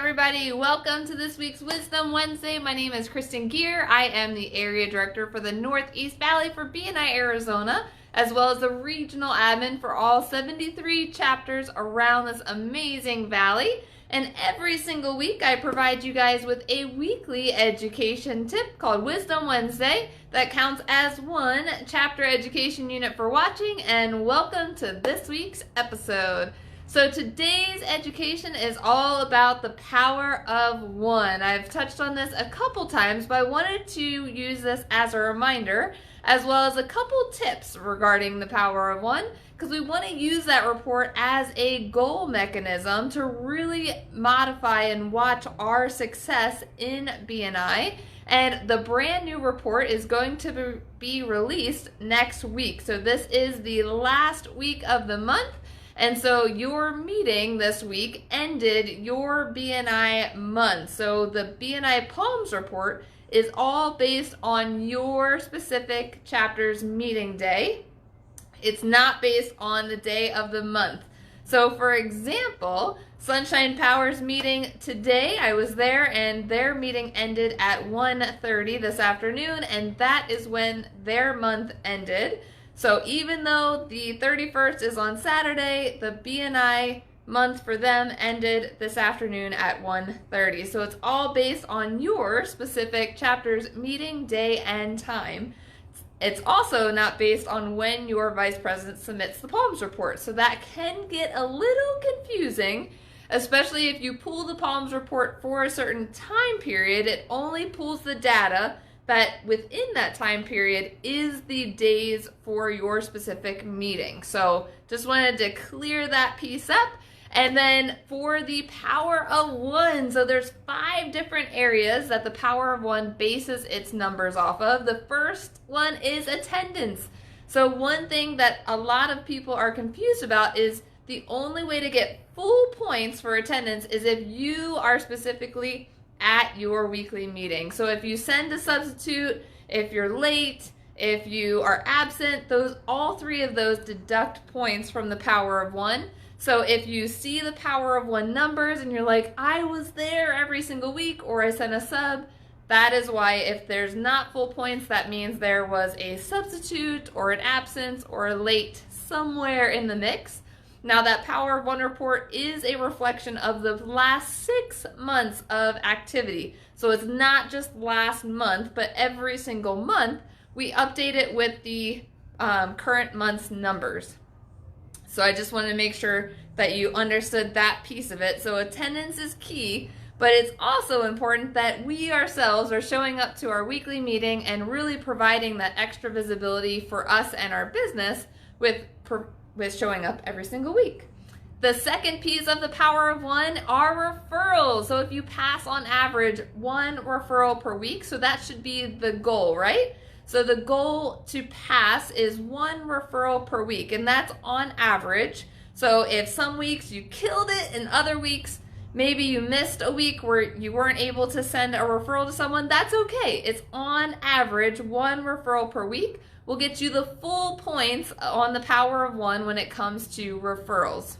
everybody. Welcome to this week's Wisdom Wednesday. My name is Kristen Gear. I am the Area Director for the Northeast Valley for BNI Arizona, as well as the Regional Admin for all 73 chapters around this amazing valley. And every single week I provide you guys with a weekly education tip called Wisdom Wednesday that counts as one chapter education unit for watching. And welcome to this week's episode. So today's education is all about the power of one. I've touched on this a couple times, but I wanted to use this as a reminder, as well as a couple tips regarding the power of one, because we want to use that report as a goal mechanism to really modify and watch our success in BNI. And the brand new report is going to be released next week. So this is the last week of the month. And so your meeting this week ended your BNI month. So the BNI Palms report is all based on your specific chapter's meeting day. It's not based on the day of the month. So for example, Sunshine Power's meeting today, I was there and their meeting ended at 1:30 this afternoon, and that is when their month ended. So even though the 31st is on Saturday, the BNI month for them ended this afternoon at 1:30. So it's all based on your specific chapter's meeting day and time. It's also not based on when your vice president submits the Palms report. So that can get a little confusing, especially if you pull the Palms report for a certain time period. It only pulls the data that within that time period is the days for your specific meeting. So just wanted to clear that piece up. And then for the power of one, so there's 5 different areas that the power of one bases its numbers off of. The first one is attendance. So one thing that a lot of people are confused about is the only way to get full points for attendance is if you are specifically at your weekly meeting. So if you send a substitute, if you're late, if you are absent, all 3 of those deduct points from the power of one. So if you see the power of one numbers and you're like, I was there every single week, or I sent a sub, that is why. If there's not full points, that means there was a substitute or an absence or a late somewhere in the mix. Now that power of one report is a reflection of the last 6 months of activity. So it's not just last month, but every single month we update it with the current month's numbers. So I just wanted to make sure that you understood that piece of it. So attendance is key, but it's also important that we ourselves are showing up to our weekly meeting and really providing that extra visibility for us and our business with showing up every single week. The second piece of the power of one are referrals. So if you pass on average 1 referral per week, so that should be the goal, right? So the goal to pass is 1 referral per week, and that's on average. So if some weeks you killed it and other weeks maybe you missed a week where you weren't able to send a referral to someone, that's okay. It's on average 1 referral per week will get you the full points on the power of one when it comes to referrals.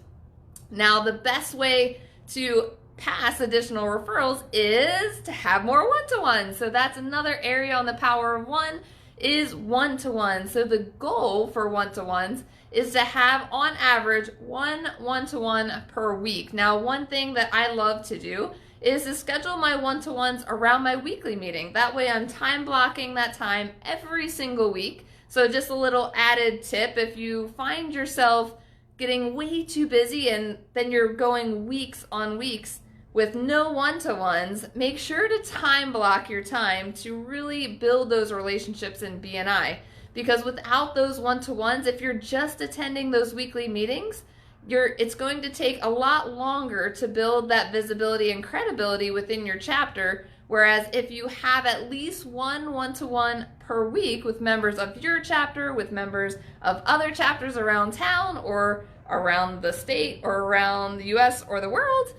Now, the best way to pass additional referrals is to have more one-to-ones. So that's another area on the power of one is one-to-one. So the goal for one-to-ones is to have on average 1 one-to-one per week. Now, one thing that I love to do is to schedule my one-to-ones around my weekly meeting. That way I'm time blocking that time every single week. So just a little added tip, if you find yourself getting way too busy and then you're going weeks on weeks with no one-to-ones, make sure to time block your time to really build those relationships in BNI. Because without those one-to-ones, if you're just attending those weekly meetings, it's going to take a lot longer to build that visibility and credibility within your chapter. Whereas if you have at least 1 one-to-one per week with members of your chapter, with members of other chapters around town or around the state or around the US or the world,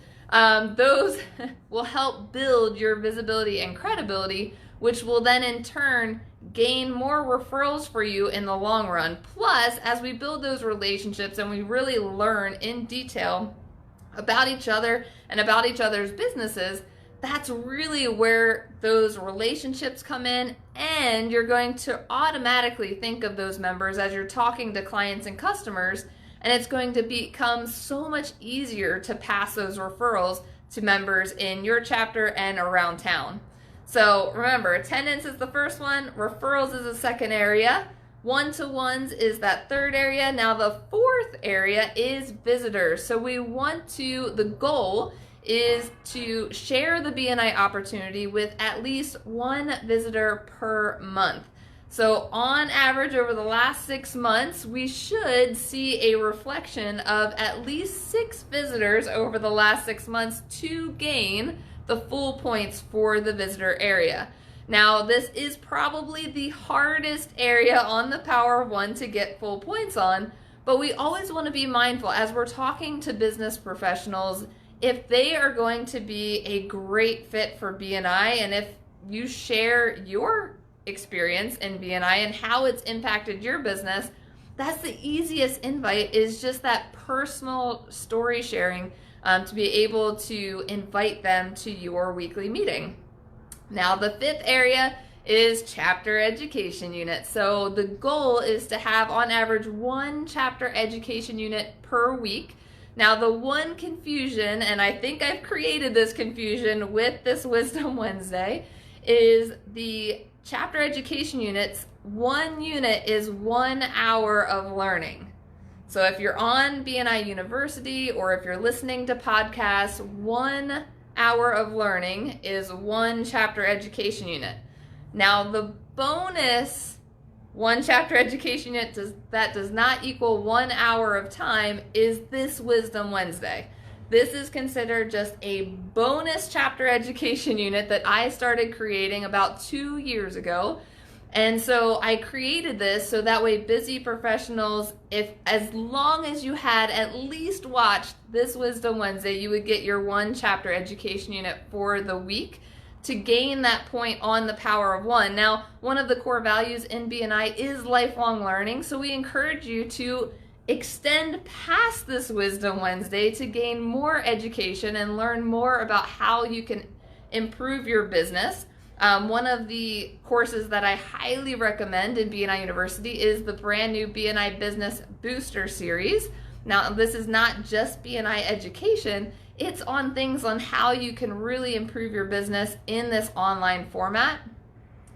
those will help build your visibility and credibility, which will then in turn gain more referrals for you in the long run. Plus, as we build those relationships and we really learn in detail about each other and about each other's businesses, that's really where those relationships come in, and you're going to automatically think of those members as you're talking to clients and customers, and it's going to become so much easier to pass those referrals to members in your chapter and around town. So remember, attendance is the first one, referrals is the second area, one-to-ones is that third area. Now the fourth area is visitors. So the goal is to share the BNI opportunity with at least one visitor per month. So on average, over the last 6 months, we should see a reflection of at least 6 visitors over the last 6 months to gain the full points for the visitor area. Now, this is probably the hardest area on the Power of One to get full points on, but we always want to be mindful as we're talking to business professionals, if they are going to be a great fit for BNI, and if you share your experience in BNI and how it's impacted your business, that's the easiest invite, is just that personal story sharing to be able to invite them to your weekly meeting. Now, the fifth area is chapter education unit. So the goal is to have on average 1 chapter education unit per week. Now, the one confusion, and I think I've created this confusion with this Wisdom Wednesday, is the chapter education units. 1 unit is 1 hour of learning. So if you're on BNI University or if you're listening to podcasts, 1 hour of learning is 1 chapter education unit. Now, the bonus 1 chapter education unit that does not equal 1 hour of time is this Wisdom Wednesday. This is considered just a bonus chapter education unit that I started creating about 2 years ago. And so I created this so that way busy professionals, as long as you had at least watched this Wisdom Wednesday, you would get your 1 chapter education unit for the week to gain that point on the Power of One. Now, one of the core values in BNI is lifelong learning, so we encourage you to extend past this Wisdom Wednesday to gain more education and learn more about how you can improve your business. One of the courses that I highly recommend in BNI University is the brand new BNI Business Booster series. Now, this is not just BNI education, it's on things on how you can really improve your business in this online format.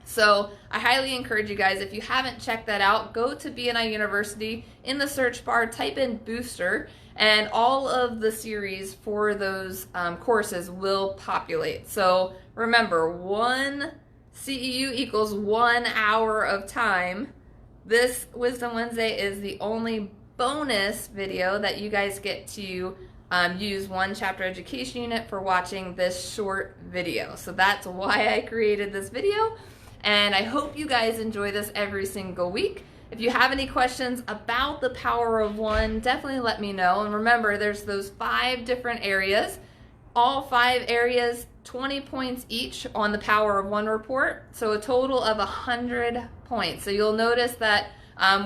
So I highly encourage you guys, if you haven't checked that out, go to BNI University, in the search bar, type in Booster, and all of the series for those courses will populate. So remember, 1 CEU equals 1 hour of time. This Wisdom Wednesday is the only bonus video that you guys get to use 1 chapter education unit for watching this short video. So that's why I created this video, and I hope you guys enjoy this every single week. If you have any questions about the Power of One, definitely let me know. And remember, there's those 5 different areas. All 5 areas, 20 points each on the Power of One report. So a total of 100 points. So you'll notice that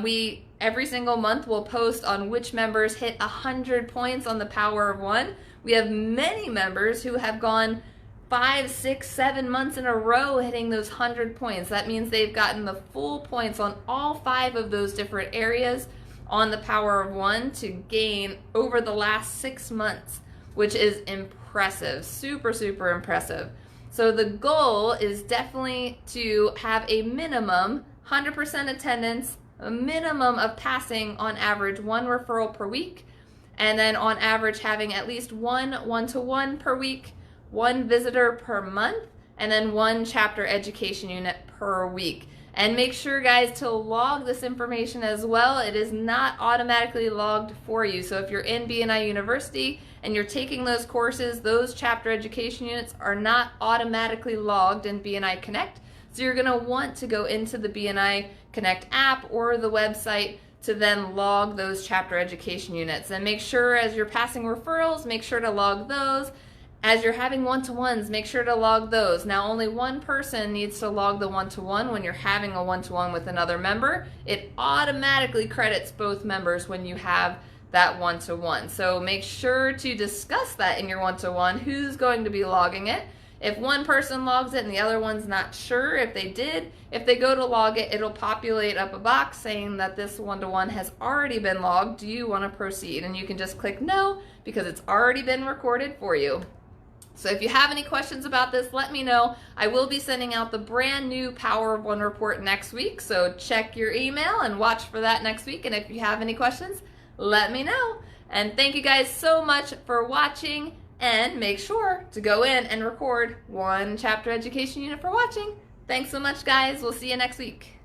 we every single month will post on which members hit 100 points on the Power of One. We have many members who have gone 5, 6, 7 months in a row hitting those 100 points. That means they've gotten the full points on all 5 of those different areas on the Power of One to gain over the last 6 months, which is impressive, super, super impressive. So the goal is definitely to have a minimum 100% attendance, a minimum of passing on average 1 referral per week, and then on average having at least 1 one-to-one per week, 1 visitor per month, and then 1 chapter education unit per week. And make sure, guys, to log this information as well. It is not automatically logged for you. So if you're in BNI University and you're taking those courses, those chapter education units are not automatically logged in BNI Connect. So you're going to want to go into the BNI Connect app or the website to then log those chapter education units. And make sure, as you're passing referrals, make sure to log those. As you're having one-to-ones, make sure to log those. Now, only 1 person needs to log the one-to-one when you're having a one-to-one with another member. It automatically credits both members when you have that one-to-one. So make sure to discuss that in your one-to-one, who's going to be logging it. If one person logs it and the other one's not sure if they did, if they go to log it, it'll populate up a box saying that this one-to-one has already been logged. Do you want to proceed? And you can just click no because it's already been recorded for you. So if you have any questions about this, let me know. I will be sending out the brand new Power of One report next week. So check your email and watch for that next week. And if you have any questions, let me know. And thank you guys so much for watching. And make sure to go in and record one chapter education unit for watching. Thanks so much, guys. We'll see you next week.